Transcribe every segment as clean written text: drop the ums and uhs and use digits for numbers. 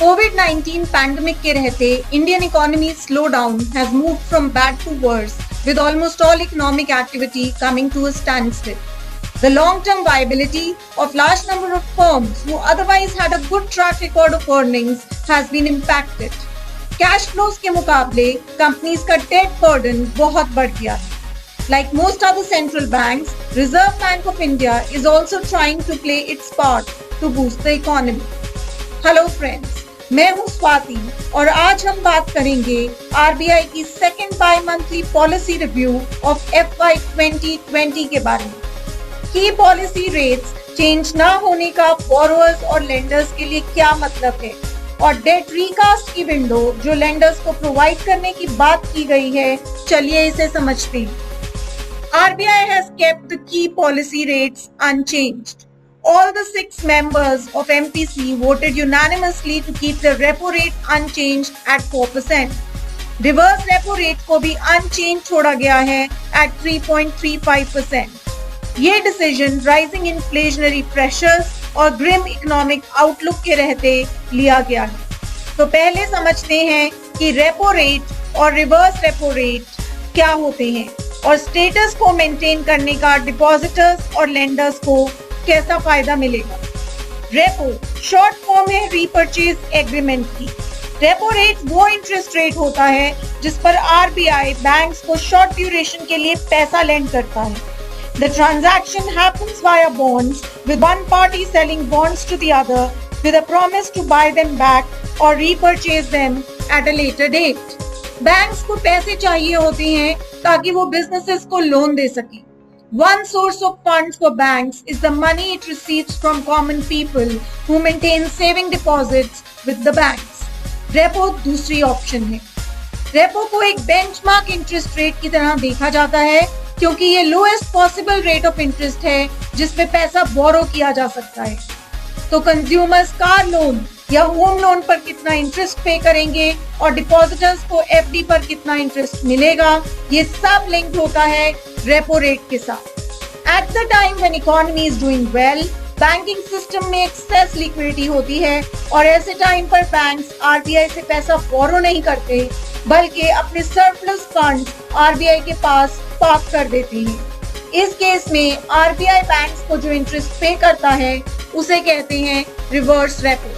COVID-19 pandemic के रहते Indian economy slow down has moved from bad to worse with almost all economic activity coming to a standstill. The long-term viability of large number of firms who otherwise had a good track record of earnings has been impacted. Cash flows के मुकाबले companies का debt burden बहुत बढ़ गया है. Like most other central banks, Reserve Bank of India is also trying to play its part to boost the economy. Hello friends, मैं हूँ स्वाति और आज हम बात करेंगे आरबीआई की second by monthly policy review of FY 2020 के बारे में। की पॉलिसी रेट्स चेंज ना होने का बोरोअर्स और लेंडर्स के लिए क्या मतलब है और डेट रिकास्ट की विंडो जो लेंडर्स को प्रोवाइड करने की बात की गई है, चलिए इसे समझते हैं। RBI has kept the key policy rates unchanged. All the 6 members of MPC voted unanimously to keep the repo rate unchanged at 4%. Reverse repo rate को भी unchanged छोड़ा गया है at 3.35%. ये डिसीजन राइजिंग इन्फ्लेशनरी प्रेशर्स और Grimm economic outlook के रहते लिया गया है। तो पहले समझते हैं कि रेपो रेट और रिवर्स रेपो रेट क्या होते हैं और स्टेटस को मेंटेन करने का डिपॉजिटर्स और लेंडर्स को कैसा फायदा मिलेगा। रेपो शॉर्ट फॉर्म है रीपर्चेज एग्रीमेंट की। रेपो रेट वो इंटरेस्ट रेट होता है जिस पर आरबीआई बैंक्स को शॉर्ट ड्यूरेशन के लिए पैसा लेंड करता है। The transaction happens via bonds with one party selling bonds to the other with a promise to buy them back or repurchase them at a later date. Banks को पैसे चाहिए होते हैं ताकि वो बिजनेसेस को लोन दे सके। One source of funds for banks is the money it receives from common people who maintain saving deposits with the banks. Repo दूसरी ऑप्शन है। रेपो को एक बेंचमार्क इंटरेस्ट रेट की तरह देखा जाता है क्योंकि ये lowest possible rate of interest है जिस पे पैसा बोरो किया जा सकता है। तो कंज्यूमर्स कार लोन या होम लोन पर कितना इंटरेस्ट पे करेंगे और डिपॉजिटर्स को एफडी पर कितना इंटरेस्ट मिलेगा, ये सब लिंक होता है रेपो रेट के साथ। At the time when economy is doing well, banking system में एक्सेस लिक्विडिटी होती है और ऐसे टाइम पर बैंक्स आरबीआई से पैसा बोरो नहीं करते बल्कि अपने सरप्लस फंड्स आरबीआई के पास पार्क कर देते हैं। इस केस में आरबीआई बैंक्स को जो इंटरेस्ट पे करता है उसे कहते हैं रिवर्स रेपो।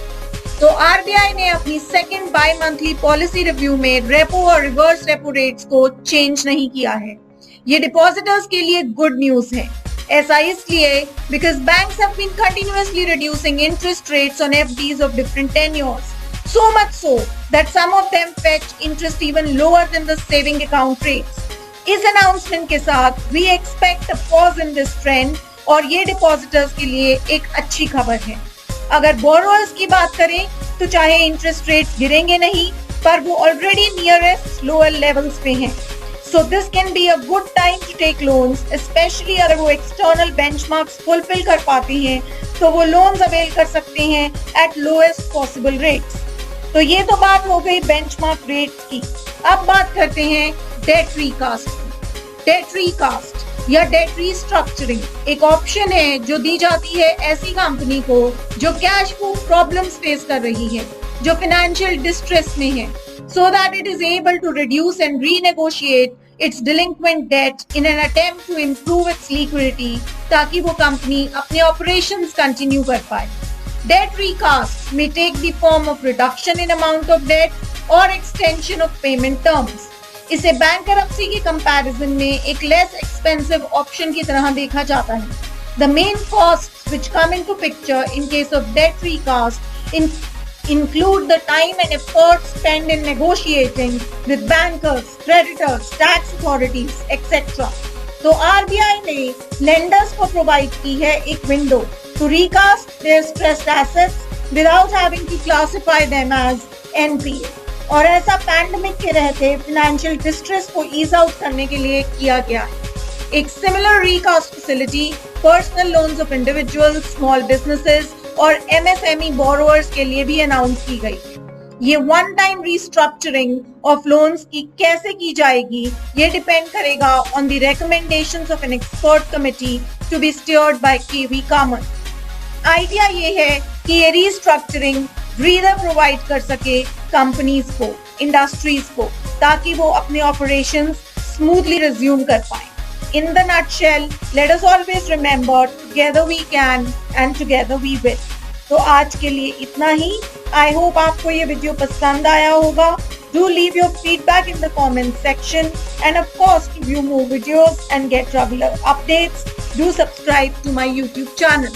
तो आरबीआई ने अपनी second by monthly policy review में रेपो और रिवर्स रेपो रेट्स को चेंज नहीं किया है। ये डिपॉजिटर्स के लिए गुड न्यूज है। ऐसा इसलिए because banks have been continuously reducing interest rates on FDs of different tenures, so much so that some of them fetch interest even lower than the saving account rates. इस announcement के साथ we expect a pause in this trend और ये depositors के लिए एक अच्छी खबर है। अगर बोरोअर्स की बात करें तो चाहे इंटरेस्ट रेट्स गिरेंगे नहीं पर वो ऑलरेडी नियरेस्ट लोअर लेवल्स पे हैं। So this can be a good time to take loans, especially अगर वो एक्सटर्नल बेंचमार्क्स फुलफिल कर पाते हैं तो वो लोन्स अवेल कर सकते हैं at lowest possible rates. तो ये तो बात हो गई बेंचमार्क रेट्स की। अब बात करते हैं डेट रिकास्ट की। डेट रिकास्ट या डेट रीस्ट्रक्चरिंग एक ऑप्शन है जो दी जाती है ऐसी कंपनी को जो कैश फ्लो प्रॉब्लम्स फेस कर रही है, जो फाइनेंशियल डिस्ट्रेस में है, so that it is able to reduce and renegotiate its delinquent debt in an attempt to improve its liquidity ताकि वो कंपनी अपने operations continue कर पाए। Debt recast may take the form of reduction in amount of debt or extension of payment terms. इसे bankruptcy के comparison में एक less expensive option की तरह देखा जाता है। The main costs which come into picture in case of debt recast include the time and effort spent in negotiating with bankers, creditors, tax authorities, etc. तो RBI ने lenders को provide की है एक window to recast their stressed assets without having to classify them as NPA. और ऐसा pandemic के रहते फाइनेंशियल डिस्ट्रेस को ईज आउट करने के लिए किया गया है। एक similar recast facility personal loans of individuals, small businesses और एमएसएमई बोरोअर्स के लिए भी अनाउंस की गई है। ये one time restructuring of loans की कैसे की जाएगी ये डिपेंड करेगा on the recommendations of an expert committee to be steered by KV Kamath. Idea ये है कि ये रिस्ट्रक्चरिंग ब्रीदर प्रोवाइड कर सके कंपनीज को, इंडस्ट्रीज को, ताकि वो अपने ऑपरेशंस स्मूथली रिज्यूम कर पाए। In the nutshell, let us always remember, together we can and together we will. तो आज के लिए इतना ही। I hope आपको ये वीडियो पसंद आया होगा। Do leave your feedback in the comment section, and of course, to view more videos and get regular updates, do subscribe to my YouTube channel.